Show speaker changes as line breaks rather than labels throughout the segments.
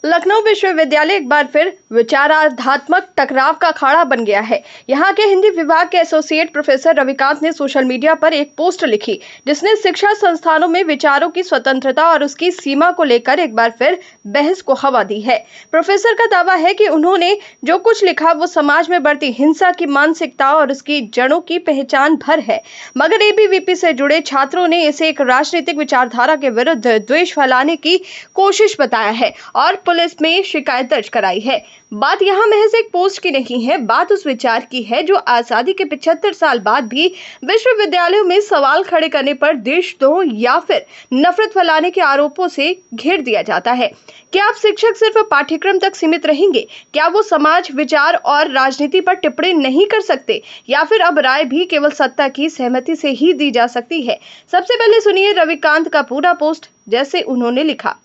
लखनऊ विश्वविद्यालय एक बार फिर विचारात्मक टकराव का अखाड़ा बन गया है। यहाँ के हिंदी विभाग के एसोसिएट प्रोफेसर रविकांत ने सोशल मीडिया पर एक पोस्ट लिखी, जिसने शिक्षा संस्थानों में विचारों की स्वतंत्रता और उसकी सीमा को लेकर एक बार फिर बहस को हवा दी है। प्रोफेसर का दावा है कि उन्होंने जो कुछ लिखा वो समाज में बढ़ती हिंसा की मानसिकता और उसकी जड़ों की पहचान भर है, मगर एबीवीपी से जुड़े छात्रों ने इसे एक राजनीतिक विचारधारा के विरुद्ध द्वेष फैलाने की कोशिश बताया है और पुलिस में शिकायत दर्ज कराई है। बात यहाँ महज एक पोस्ट की नहीं है, बात उस विचार की है जो आजादी के 75 साल बाद भी विश्वविद्यालयों में सवाल खड़े करने पर देशद्रोह या फिर नफरत फैलाने के आरोपों से घेर दिया जाता है। क्या अब शिक्षक सिर्फ पाठ्यक्रम तक सीमित रहेंगे? क्या वो समाज, विचार और राजनीति पर टिप्पणी नहीं कर सकते, या फिर अब राय भी केवल सत्ता की सहमति से ही दी जा सकती है? सबसे पहले सुनिए रविकांत का पूरा पोस्ट। जैसे उन्होंने लिखा,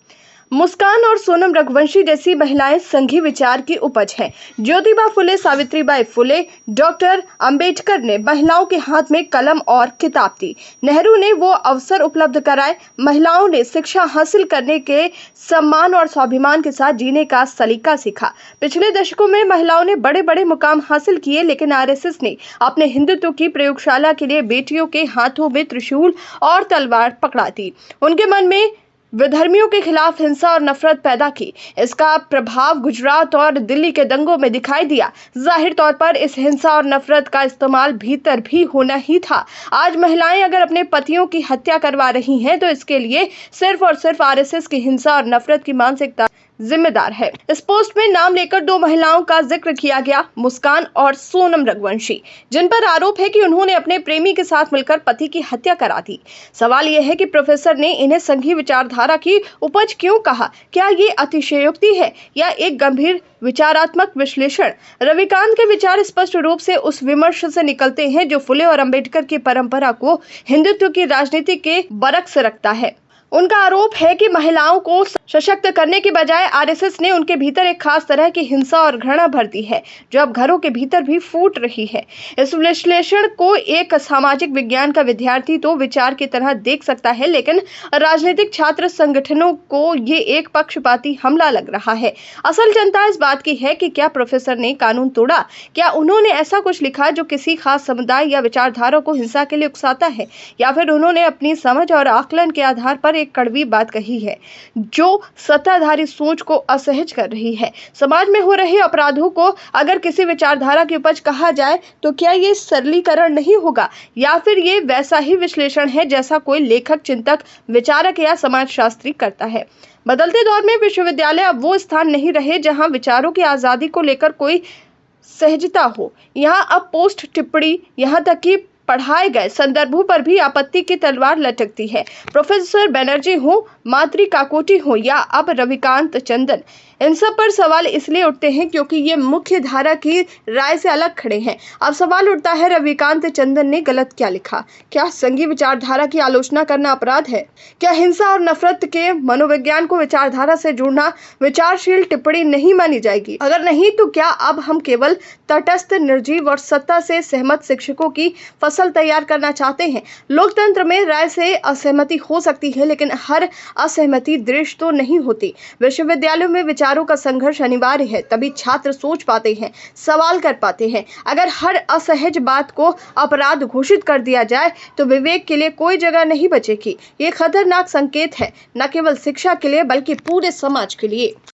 मुस्कान और सोनम रघुवंशी जैसी महिलाएं संघी विचार की उपज हैं। ज्योतिबा फुले, सावित्रीबाई फुले, डॉक्टर अंबेडकर ने महिलाओं के हाथ में कलम और किताब दी। नेहरू ने वो अवसर उपलब्ध कराए। महिलाओं ने शिक्षा हासिल करने के सम्मान और स्वाभिमान के साथ जीने का सलीका सीखा। पिछले दशकों में महिलाओं ने बड़े बड़े मुकाम हासिल किए, लेकिन आरएसएस ने अपने हिंदुत्व की प्रयोगशाला के लिए बेटियों के हाथों में त्रिशूल और तलवार पकड़ा दी। उनके मन में विधर्मियों के खिलाफ हिंसा और नफरत पैदा की। इसका प्रभाव गुजरात और दिल्ली के दंगों में दिखाई दिया। जाहिर तौर पर इस हिंसा और नफरत का इस्तेमाल भीतर भी होना ही था। आज महिलाएं अगर अपने पतियों की हत्या करवा रही हैं, तो इसके लिए सिर्फ और सिर्फ आरएसएस की हिंसा और नफरत की मानसिकता जिम्मेदार है। इस पोस्ट में नाम लेकर दो महिलाओं का जिक्र किया गया, मुस्कान और सोनम रघुवंशी, जिन पर आरोप है कि उन्होंने अपने प्रेमी के साथ मिलकर पति की हत्या करा दी। सवाल यह है कि प्रोफेसर ने इन्हें संघी विचारधारा की उपज क्यों कहा? क्या ये अतिशयोक्ति है या एक गंभीर विचारात्मक विश्लेषण? रविकांत के विचार स्पष्ट रूप से उस विमर्श से निकलते हैं जो फुले और अंबेडकर की परंपरा को हिंदुत्व की राजनीति के बरक्स रखता है। उनका आरोप है कि महिलाओं को सशक्त करने के बजाय आरएसएस ने उनके भीतर एक खास तरह की हिंसा और घृणा भर दी है, जो अब घरों के भीतर भी फूट रही है। इस विश्लेषण को एक सामाजिक विज्ञान का विद्यार्थी तो विचार की तरह देख सकता है, लेकिन राजनीतिक छात्र संगठनों को ये एक पक्षपाती हमला लग रहा है। असल चिंता इस बात की है कि क्या प्रोफेसर ने कानून तोड़ा? क्या उन्होंने ऐसा कुछ लिखा जो किसी खास समुदाय या विचारधारा को हिंसा के लिए उकसाता है, या फिर उन्होंने अपनी समझ और आकलन के आधार पर एक कड़वी बात कही है जो सत्ताधारी सोच को असहज कर रही है? समाज में हो रहे अपराधों को अगर किसी विचारधारा की उपज कहा जाए, तो क्या ये सरलीकरण नहीं होगा, या फिर ये वैसा ही विश्लेषण है जैसा कोई लेखक, चिंतक, विचारक या समाजशास्त्री करता है? बदलते दौर में विश्वविद्यालय अब वो स्थान नहीं रहे जहां विचारों की आजादी को लेकर कोई सहजता हो। यहाँ अब पोस्ट, टिप्पणी, यहाँ तक कि पढ़ाए गए संदर्भों पर भी आपत्ति की तलवार लटकती है। प्रोफेसर बनर्जी हो, मातृ काकोटी हो या अब रविकांत चंदन, इन सब पर सवाल इसलिए उठते हैं क्योंकि ये मुख्य धारा की राय से अलग खड़े हैं। अब सवाल उठता है, रविकांत चंदन ने गलत क्या लिखा? क्या संघी विचारधारा की आलोचना करना अपराध है? क्या हिंसा और नफरत के मनोविज्ञान को विचारधारा से जोड़ना विचारशील टिप्पणी नहीं मानी जाएगी? अगर नहीं, तो क्या अब हम केवल तटस्थ, निर्जीव और सत्ता से सहमत शिक्षकों की फसल तैयार करना चाहते हैं? लोकतंत्र में राय से असहमति हो सकती है, लेकिन हर असहमति दृश्य तो नहीं होती। विश्वविद्यालयों में विचारों का संघर्ष अनिवार्य है, तभी छात्र सोच पाते हैं, सवाल कर पाते हैं। अगर हर असहज बात को अपराध घोषित कर दिया जाए, तो विवेक के लिए कोई जगह नहीं बचेगी। ये खतरनाक संकेत है, न केवल शिक्षा के लिए बल्कि पूरे समाज के लिए।